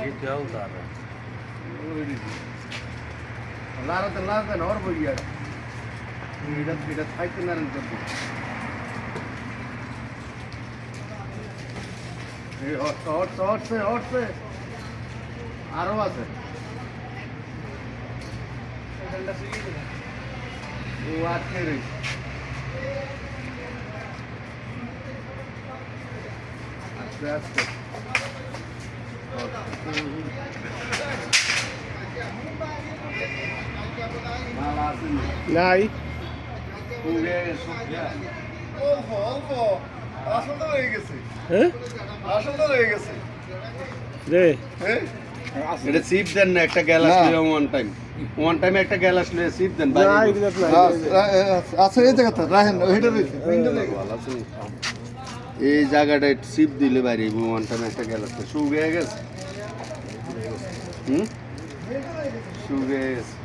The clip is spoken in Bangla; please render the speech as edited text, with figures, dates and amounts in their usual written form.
ये क्या उतार रहा है? लारते और बढ़िया এটা থাকতে না করতে এই হটছে আরো আছে ও আটকে রে আস্তে আস্তে মালা আছে নাই অল্প আসল তো হয়ে গেছে হ্যাঁ আসল তো হয়ে গেছে রে হ্যাঁ এটা সিপ দেন না একটা গ্যালাস না। লিয়ে ওয়ান টাইম একটা গ্যালাস লিয়ে সিপ দেন না এগুলো আছে এই জায়গাটা রাহেন ওইটা রয়েছে এই জায়গাটা সিপ দিলে বাইরে ওয়ান টাইম একটা গ্যালাস শুকিয়ে গেছে শুকিয়ে গেছে